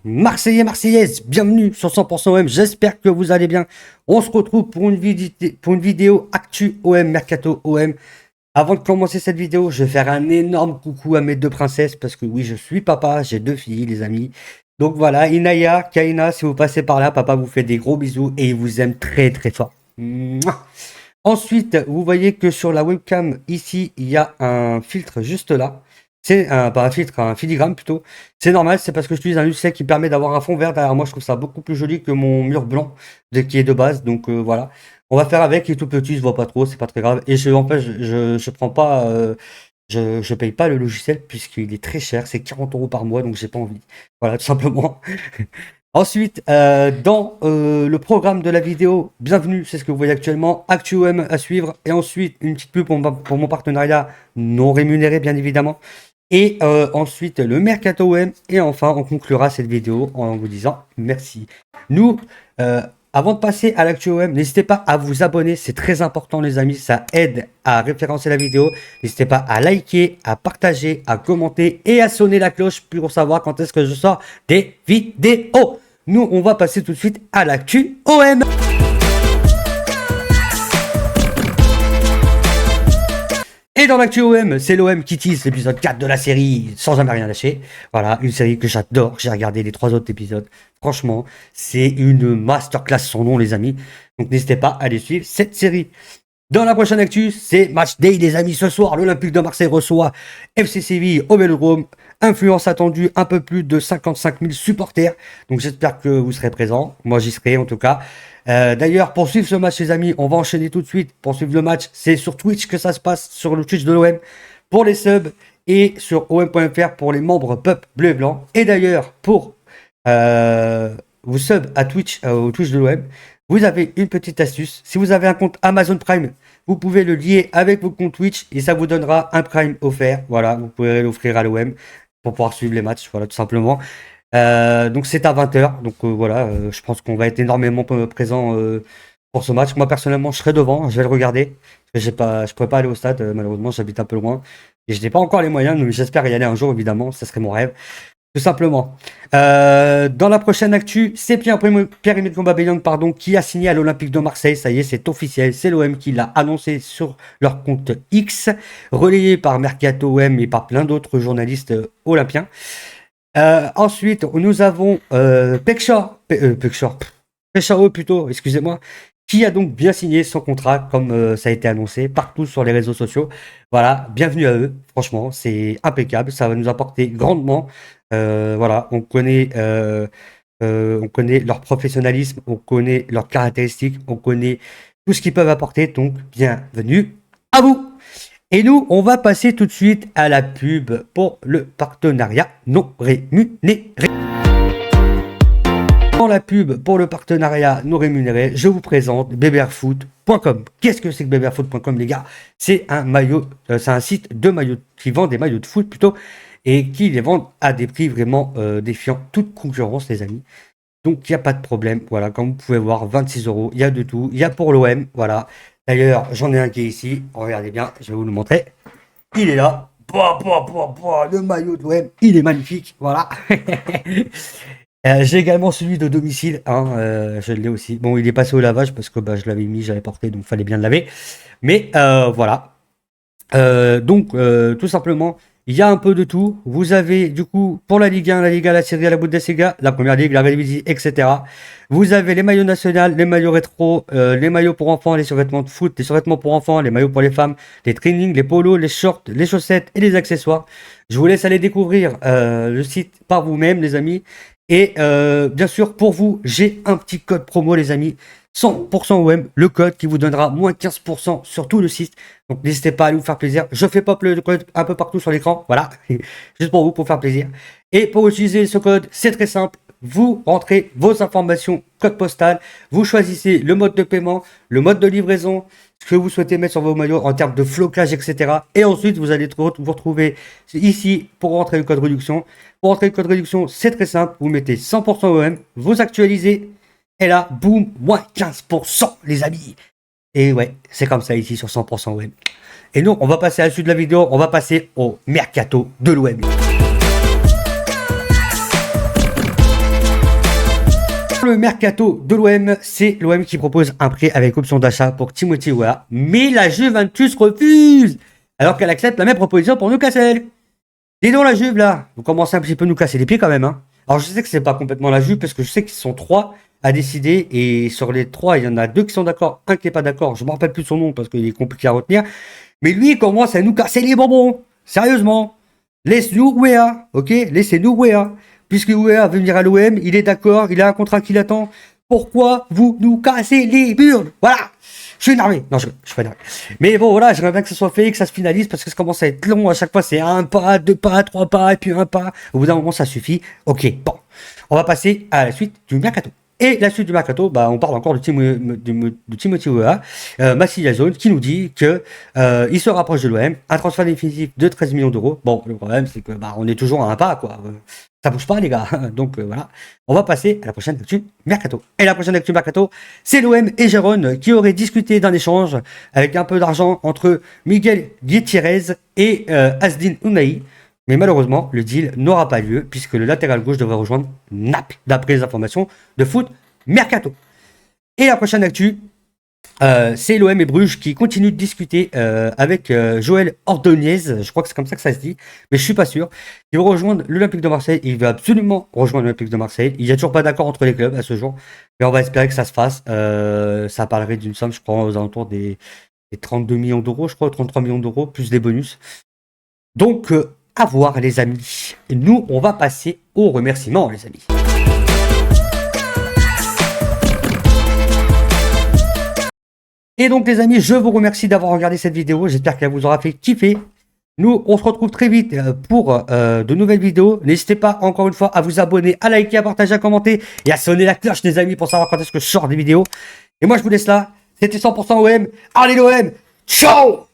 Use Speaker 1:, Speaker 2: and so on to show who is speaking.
Speaker 1: Marseillais, Marseillaise, bienvenue sur 100% OM, j'espère que vous allez bien. On se retrouve pour une vidéo Actu OM, Mercato OM. Avant de commencer cette vidéo, je vais faire un énorme coucou à mes deux princesses, parce que oui, je suis papa, j'ai deux filles, les amis. Donc voilà, Inaya, Kaina, si vous passez par là, papa vous fait des gros bisous et il vous aime très très fort. Mouah. Ensuite, vous voyez que sur la webcam, ici, il y a un filtre juste là. C'est pas un filtre, un filigrane plutôt. C'est normal, c'est parce que j'utilise un logiciel qui permet d'avoir un fond vert derrière moi. Je trouve ça beaucoup plus joli que mon mur blanc qui est de base. Donc voilà, on va faire avec. Il est tout petit, je vois pas trop, c'est pas très grave. Et en fait, je prends pas, je paye pas le logiciel puisqu'il est très cher. C'est 40 € par mois, donc j'ai pas envie. Voilà, tout simplement. Ensuite, dans le programme de la vidéo, bienvenue, c'est ce que vous voyez actuellement, ActuOM à suivre, et ensuite une petite pub pour mon partenariat non rémunéré bien évidemment, et ensuite le Mercato OM, et enfin on conclura cette vidéo en vous disant merci. Nous, avant de passer à l'ActuOM, n'hésitez pas à vous abonner, c'est très important les amis, ça aide à référencer la vidéo. N'hésitez pas à liker, à partager, à commenter et à sonner la cloche pour savoir quand est-ce que je sors des vidéos. Nous, on va passer tout de suite à l'actu OM. Et dans l'actu OM, c'est l'OM qui tease l'épisode 4 de la série sans jamais rien lâcher. Voilà, une série que j'adore. J'ai regardé les 3 autres épisodes. Franchement, c'est une masterclass son nom, les amis. Donc n'hésitez pas à aller suivre cette série. Dans la prochaine actu, c'est Match Day, les amis. Ce soir, l'Olympique de Marseille reçoit FC Séville au Vélodrome. Influence attendue, un peu plus de 55 000 supporters. Donc j'espère que vous serez présents. Moi, j'y serai en tout cas. D'ailleurs, pour suivre ce match, les amis, on va enchaîner tout de suite. Pour suivre le match, c'est sur Twitch que ça se passe, sur le Twitch de l'OM, pour les subs, et sur om.fr pour les membres PUP bleu et blanc. Et d'ailleurs, pour vous sub à Twitch, au Twitch de l'OM, vous avez une petite astuce. Si vous avez un compte Amazon Prime, vous pouvez le lier avec vos comptes Twitch et ça vous donnera un Prime offert. Voilà, vous pouvez l'offrir à l'OM pour pouvoir suivre les matchs, voilà, tout simplement. Donc c'est à 20h, donc voilà, je pense qu'on va être énormément présent pour ce match. Moi personnellement, je serai devant, je vais le regarder. Je pourrais pas aller au stade, malheureusement, j'habite un peu loin et je n'ai pas encore les moyens, mais j'espère y aller un jour, évidemment, ça serait mon rêve. Tout simplement. Dans la prochaine actu, c'est Pierre-Emile Aubameyang, pardon, qui a signé à l'Olympique de Marseille. Ça y est, c'est officiel. C'est l'OM qui l'a annoncé sur leur compte X, relayé par Mercato OM et par plein d'autres journalistes olympiens. Ensuite, nous avons Peshao plutôt, excusez-moi, qui a donc bien signé son contrat comme ça a été annoncé partout sur les réseaux sociaux. Voilà, bienvenue à eux. Franchement, c'est impeccable. Ça va nous apporter grandement. Voilà, on connaît leur professionnalisme, on connaît leurs caractéristiques, on connaît tout ce qu'ils peuvent apporter. Donc, bienvenue à vous. Et nous, on va passer tout de suite à la pub pour le partenariat non rémunéré. Dans la pub pour le partenariat non rémunéré, je vous présente beberfoot.com. Qu'est-ce que c'est que beberfoot.com, les gars? C'est un site de maillots qui vend des maillots de foot plutôt, et qui les vendent à des prix vraiment défiant toute concurrence, les amis. Donc il n'y a pas de problème. Voilà, comme vous pouvez voir, 26 €, il y a de tout. Il y a pour l'OM, voilà. D'ailleurs, j'en ai un qui est ici. Regardez bien, je vais vous le montrer. Il est là. Le maillot de l'OM, il est magnifique. Voilà. J'ai également celui de domicile. Hein, je l'ai aussi. Bon, il est passé au lavage parce que je l'avais mis, j'avais porté, donc il fallait bien le laver. Mais voilà. Donc, tout simplement, il y a un peu de tout. Vous avez, du coup, pour la Ligue 1, la Liga, la Serie A, la Bundesliga, la Première Ligue, la Eredivisie, etc. Vous avez les maillots nationaux, les maillots rétro, les maillots pour enfants, les survêtements de foot, les survêtements pour enfants, les maillots pour les femmes, les trainings, les polos, les shorts, les chaussettes et les accessoires. Je vous laisse aller découvrir le site par vous-même, les amis. Et bien sûr, pour vous, j'ai un petit code promo, les amis. 100% OM, le code qui vous donnera moins 15% sur tout le site. Donc n'hésitez pas à nous faire plaisir. Je fais pop le code un peu partout sur l'écran. Voilà, juste pour vous, pour faire plaisir. Et pour utiliser ce code, c'est très simple. Vous rentrez vos informations code postal, vous choisissez le mode de paiement, le mode de livraison, ce que vous souhaitez mettre sur vos maillots en termes de flocage, etc. Et ensuite, vous allez vous retrouver ici pour rentrer le code réduction. Pour rentrer le code réduction, c'est très simple. Vous mettez 100% OM, vous actualisez, et là, boum, moins 15%, les amis. Et ouais, c'est comme ça ici sur 100% OM. Et nous, on va passer à la suite de la vidéo, on va passer au mercato de l'OM. Le mercato de l'OM, c'est l'OM qui propose un prêt avec option d'achat pour Timothy Weah, mais la Juventus refuse, alors qu'elle accepte la même proposition pour Newcastle. Dis donc la Juve là, vous commencez un petit peu à nous casser les pieds quand même. Hein. Alors je sais que c'est pas complètement la Juve, parce que je sais qu'ils sont 3 à décider, et sur les 3, il y en a 2 qui sont d'accord, un qui n'est pas d'accord, je me rappelle plus son nom parce qu'il est compliqué à retenir, mais lui il commence à nous casser les bonbons, sérieusement. Laisse-nous Weah, ok, laissez-nous Weah. Puisque Weah veut venir à l'OM, il est d'accord, il a un contrat qui l'attend. Pourquoi vous nous cassez les burnes? Voilà, je suis énervé. Non, je suis pas énervé. Mais bon, voilà, j'aimerais bien que ça soit fait, que ça se finalise, parce que ça commence à être long. À chaque fois, c'est un pas, 2 pas, 3 pas, et puis un pas. Au bout d'un moment, ça suffit. Ok, bon. On va passer à la suite du mercato. Et la suite du mercato, bah, on parle encore de Timothy Weah, Massilla Zone, qui nous dit que il se rapproche de l'OM, un transfert définitif de 13 millions d'euros. Bon, le problème, c'est que bah, on est toujours à un pas, quoi. Ça bouge pas, les gars. Donc voilà. On va passer à la prochaine actu mercato. Et la prochaine actu mercato, c'est l'OM et Gérone qui auraient discuté d'un échange avec un peu d'argent entre Miguel Gutiérrez et Asdin Ounahi. Mais malheureusement, le deal n'aura pas lieu puisque le latéral gauche devrait rejoindre Naples, d'après les informations de foot mercato. Et la prochaine actu, c'est l'OM et Bruges qui continuent de discuter avec Joël Ordonez, je crois que c'est comme ça que ça se dit, mais je suis pas sûr. Il va rejoindre l'Olympique de Marseille, il va absolument rejoindre l'Olympique de Marseille. Il n'y a toujours pas d'accord entre les clubs à ce jour, mais on va espérer que ça se fasse. Ça parlerait d'une somme, je crois, aux alentours des 32 millions d'euros, je crois, 33 millions d'euros, plus des bonus. Donc, à voir, les amis. Et nous, on va passer aux remerciements, les amis. Et donc, les amis, je vous remercie d'avoir regardé cette vidéo. J'espère qu'elle vous aura fait kiffer. Nous, on se retrouve très vite pour de nouvelles vidéos. N'hésitez pas, encore une fois, à vous abonner, à liker, à partager, à commenter et à sonner la cloche, les amis, pour savoir quand est-ce que je sors des vidéos. Et moi, je vous laisse là. C'était 100% OM. Allez, l'OM. Ciao!